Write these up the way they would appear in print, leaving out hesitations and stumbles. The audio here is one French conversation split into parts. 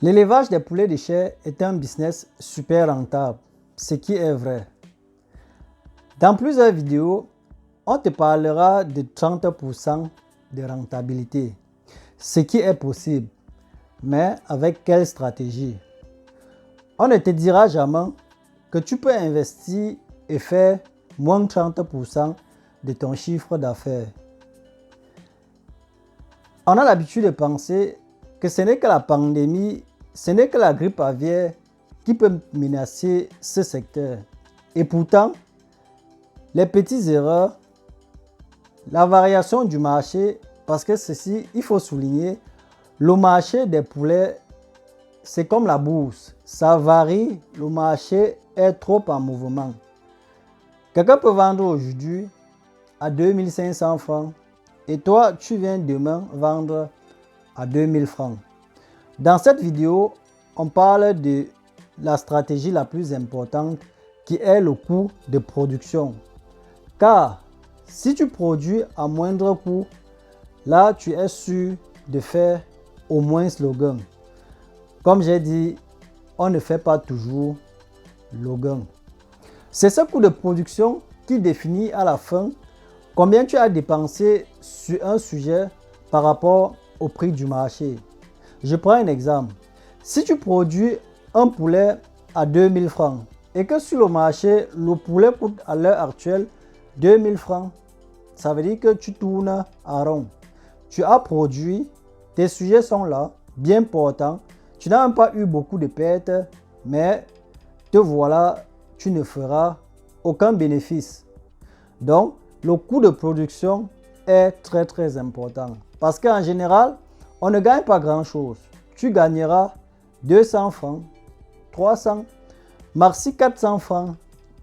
L'élevage des poulets de chair est un business super rentable, ce qui est vrai. Dans plusieurs vidéos, on te parlera de 30% de rentabilité, ce qui est possible, mais avec quelle stratégie? On ne te dira jamais que tu peux investir et faire moins 30% de ton chiffre d'affaires. On a l'habitude de penser que ce n'est que la pandémie, ce n'est que la grippe aviaire qui peut menacer ce secteur. Et pourtant, les petites erreurs, la variation du marché, parce que ceci, il faut souligner, le marché des poulets, c'est comme la bourse. Ça varie, le marché est trop en mouvement. Quelqu'un peut vendre aujourd'hui à 2500 francs et toi, tu viens demain vendre à 2000 francs. Dans cette vidéo, on parle de la stratégie la plus importante qui est le coût de production. Car si tu produis à moindre coût, là tu es sûr de faire au moins le gain. Comme j'ai dit, on ne fait pas toujours le gain. C'est ce coût de production qui définit à la fin combien tu as dépensé sur un sujet par rapport au prix du marché. Je prends un exemple. Si tu produis un poulet à 2000 francs et que sur le marché, le poulet coûte à l'heure actuelle 2000 francs, ça veut dire que tu tournes en rond. Tu as produit, tes sujets sont là, bien portants. Tu n'as même pas eu beaucoup de pertes, mais te voilà, tu ne feras aucun bénéfice. Donc, le coût de production est très important. Parce qu'en général, on ne gagne pas grand-chose. Tu gagneras 200 francs, 300, maxi 400 francs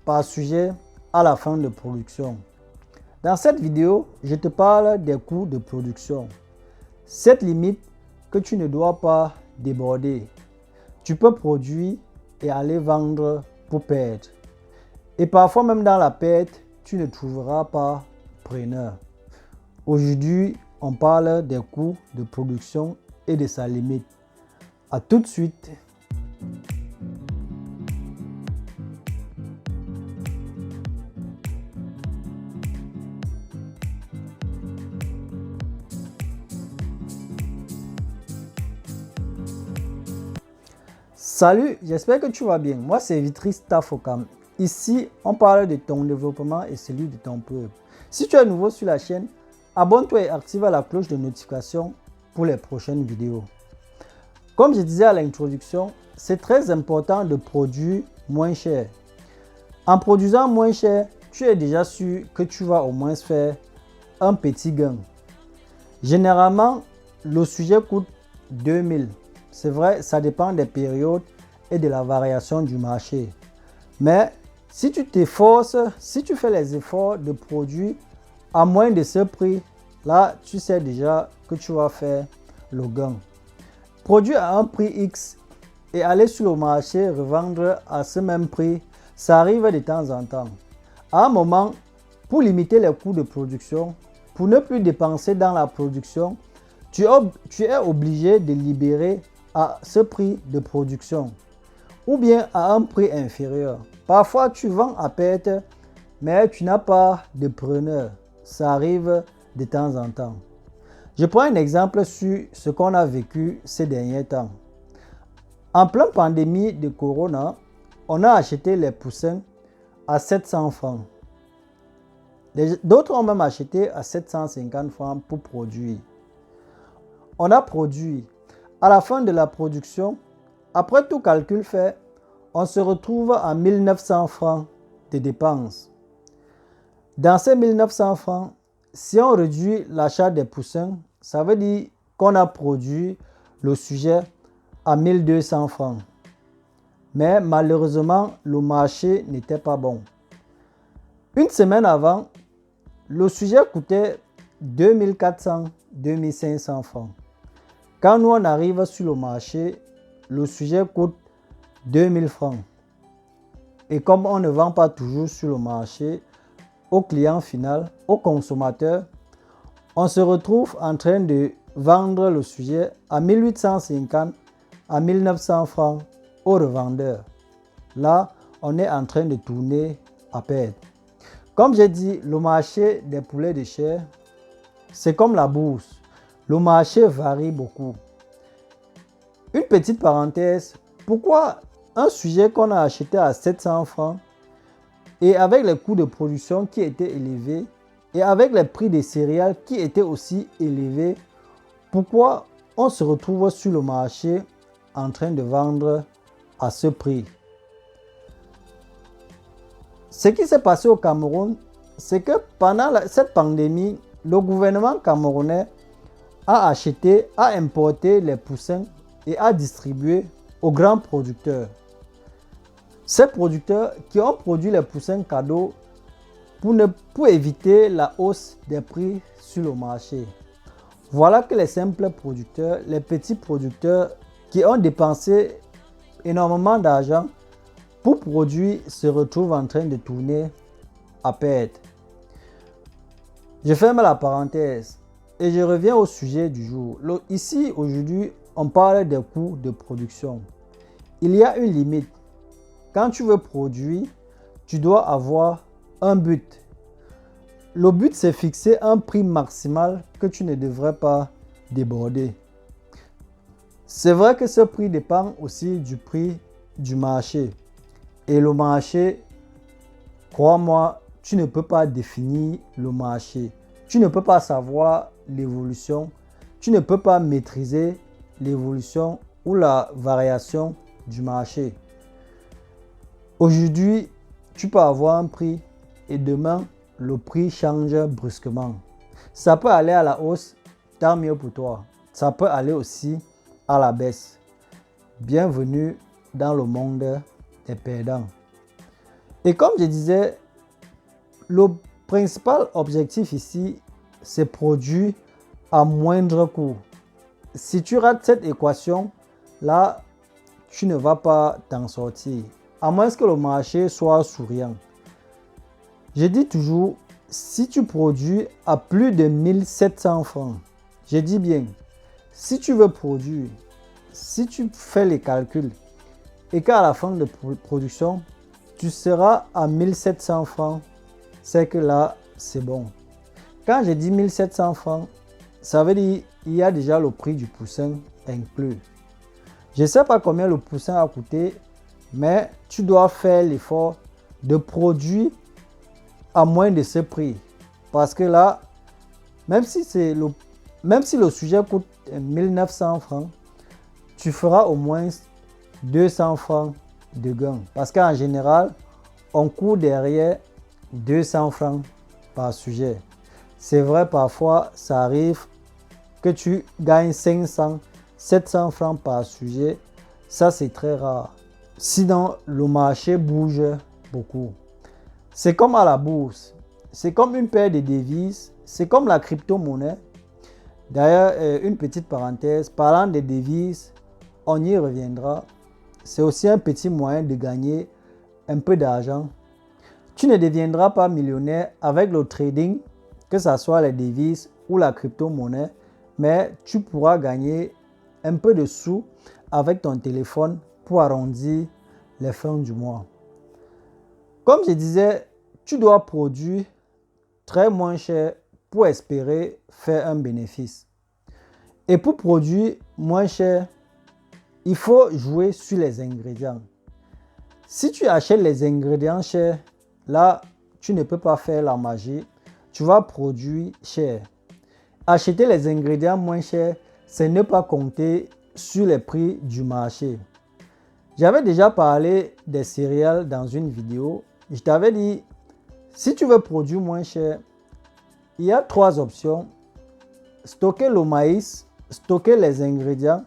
par sujet à la fin de production. Dans cette vidéo, je te parle des coûts de production. Cette limite que tu ne dois pas déborder. Tu peux produire et aller vendre pour perdre. Et parfois même dans la perte, tu ne trouveras pas preneur. Aujourd'hui, on parle des coûts de production et de sa limite. À tout de suite. Salut, j'espère que tu vas bien. Moi, c'est Vitris Tafokam. Ici, on parle de ton développement et celui de ton peuple. Si tu es nouveau sur la chaîne, abonne-toi et active la cloche de notification pour les prochaines vidéos. Comme je disais à l'introduction, c'est très important de produire moins cher. En produisant moins cher, tu es déjà sûr que tu vas au moins faire un petit gain. Généralement, le sujet coûte 2000. C'est vrai, ça dépend des périodes et de la variation du marché. Mais si tu t'efforces, si tu fais les efforts de produire à moins de ce prix, là, tu sais déjà que tu vas faire le gain. Produire à un prix X et aller sur le marché revendre à ce même prix, ça arrive de temps en temps. À un moment, pour limiter les coûts de production, pour ne plus dépenser dans la production, tu es obligé de libérer à ce prix de production ou bien à un prix inférieur. Parfois, tu vends à perte, mais tu n'as pas de preneur. Ça arrive de temps en temps. Je prends un exemple sur ce qu'on a vécu ces derniers temps. En pleine pandémie de Corona, on a acheté les poussins à 700 francs. D'autres ont même acheté à 750 francs pour produire. On a produit. À la fin de la production, après tout calcul fait, on se retrouve à 1900 francs de dépenses. Dans ces 1900 francs, si on réduit l'achat des poussins, ça veut dire qu'on a produit le sujet à 1200 francs. Mais malheureusement, le marché n'était pas bon. Une semaine avant, le sujet coûtait 2400, 2500 francs. Quand nous on arrive sur le marché, le sujet coûte 2000 francs. Et comme on ne vend pas toujours sur le marché, au client final, au consommateur, on se retrouve en train de vendre le sujet à 1850, à 1900 francs au revendeur. Là, on est en train de tourner à perte. Comme j'ai dit, le marché des poulets de chair, c'est comme la bourse. Le marché varie beaucoup. Une petite parenthèse, pourquoi un sujet qu'on a acheté à 700 francs et avec les coûts de production qui étaient élevés et avec les prix des céréales qui étaient aussi élevés, pourquoi on se retrouve sur le marché en train de vendre à ce prix? Ce qui s'est passé au Cameroun, c'est que pendant cette pandémie, le gouvernement camerounais a acheté, a importé les poussins et a distribué aux grands producteurs. Ces producteurs qui ont produit les poussins cadeaux pour éviter la hausse des prix sur le marché. Voilà que les simples producteurs, les petits producteurs qui ont dépensé énormément d'argent pour produire se retrouvent en train de tourner à perte. Je ferme la parenthèse et je reviens au sujet du jour. Ici, aujourd'hui, on parle des coûts de production. Il y a une limite. Quand tu veux produire, tu dois avoir un but. Le but, c'est fixer un prix maximal que tu ne devrais pas déborder. C'est vrai que ce prix dépend aussi du prix du marché. Et le marché, crois-moi, tu ne peux pas définir le marché. Tu ne peux pas savoir l'évolution. Tu ne peux pas maîtriser l'évolution ou la variation du marché. Aujourd'hui, tu peux avoir un prix et demain, le prix change brusquement. Ça peut aller à la hausse, tant mieux pour toi. Ça peut aller aussi à la baisse. Bienvenue dans le monde des perdants. Et comme je disais, le principal objectif ici, c'est produire à moindre coût. Si tu rates cette équation, là, tu ne vas pas t'en sortir. À moins que le marché soit souriant. Je dis toujours, si tu produis à plus de 1700 francs, je dis bien, si tu veux produire, si tu fais les calculs et qu'à la fin de production, tu seras à 1700 francs, c'est que là, c'est bon. Quand je dis 1700 francs, ça veut dire qu'il y a déjà le prix du poussin inclus. Je ne sais pas combien le poussin a coûté, mais tu dois faire l'effort de produire à moins de ce prix. Parce que là, même si le sujet coûte 1900 francs, tu feras au moins 200 francs de gain. Parce qu'en général, on court derrière 200 francs par sujet. C'est vrai, parfois, ça arrive que tu gagnes 500, 700 francs par sujet. Ça, c'est très rare. Sinon, le marché bouge beaucoup. C'est comme à la bourse. C'est comme une paire de devises. C'est comme la crypto-monnaie. D'ailleurs, une petite parenthèse, parlant des devises, on y reviendra. C'est aussi un petit moyen de gagner un peu d'argent. Tu ne deviendras pas millionnaire avec le trading, que ce soit les devises ou la crypto-monnaie, mais tu pourras gagner un peu de sous avec ton téléphone pour arrondir les fins du mois. Comme je disais, tu dois produire très moins cher pour espérer faire un bénéfice. Et pour produire moins cher, il faut jouer sur les ingrédients. Si tu achètes les ingrédients chers, là, tu ne peux pas faire la magie. Tu vas produire cher. Acheter les ingrédients moins chers, c'est ne pas compter sur les prix du marché. J'avais déjà parlé des céréales dans une vidéo. Je t'avais dit, si tu veux produire moins cher, il y a 3 options. Stocker le maïs, stocker les ingrédients,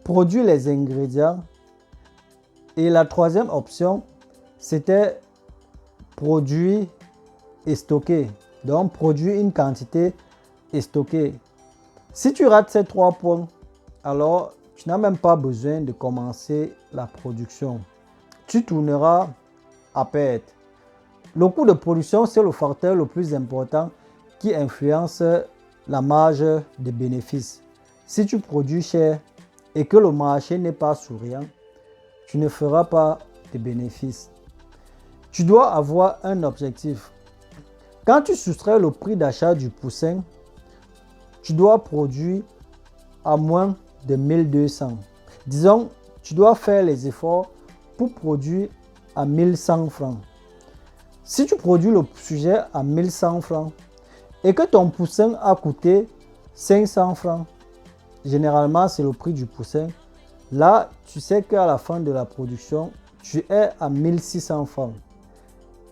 produire les ingrédients. Et la 3e option, c'était produire et stocker. Donc, produire une quantité et stocker. Si tu rates ces 3 points, alors tu n'as même pas besoin de commencer la production. Tu tourneras à perte. Le coût de production, c'est le facteur le plus important qui influence la marge de bénéfice. Si tu produis cher, et que le marché n'est pas souriant, tu ne feras pas de bénéfices. Tu dois avoir un objectif. Quand tu soustrais le prix d'achat du poussin, tu dois produire à moins de 1200. Disons, tu dois faire les efforts pour produire à 1100 francs. Si tu produis le sujet à 1100 francs et que ton poussin a coûté 500 francs, généralement c'est le prix du poussin, là tu sais qu'à la fin de la production, tu es à 1600 francs.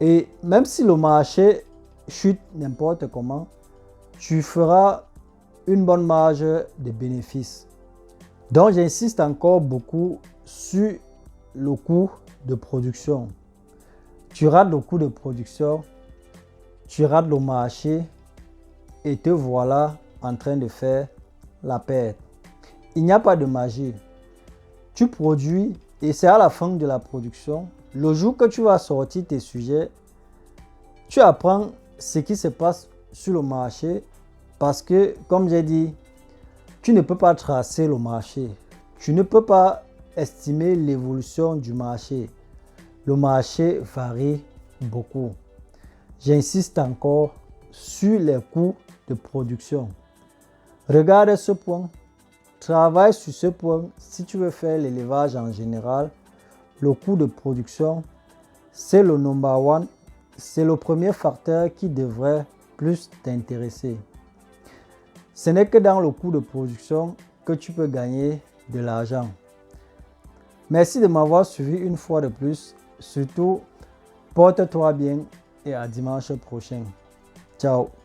Et même si le marché chute n'importe comment, tu feras une bonne marge de bénéfice. Donc j'insiste encore beaucoup sur le coût de production. Tu rates le coût de production, tu rates le marché et te voilà en train de faire la perte. Il n'y a pas de magie. Tu produis et c'est à la fin de la production, le jour que tu vas sortir tes sujets, tu apprends ce qui se passe sur le marché parce que, comme j'ai dit, tu ne peux pas tracer le marché. Tu ne peux pas estimer l'évolution du marché. Le marché varie beaucoup. J'insiste encore sur les coûts de production. Regarde ce point. Travaille sur ce point si tu veux faire l'élevage en général. Le coût de production, c'est le number one. C'est le premier facteur qui devrait plus t'intéresser. Ce n'est que dans le coût de production que tu peux gagner de l'argent. Merci de m'avoir suivi une fois de plus. Surtout, porte-toi bien et à dimanche prochain. Ciao.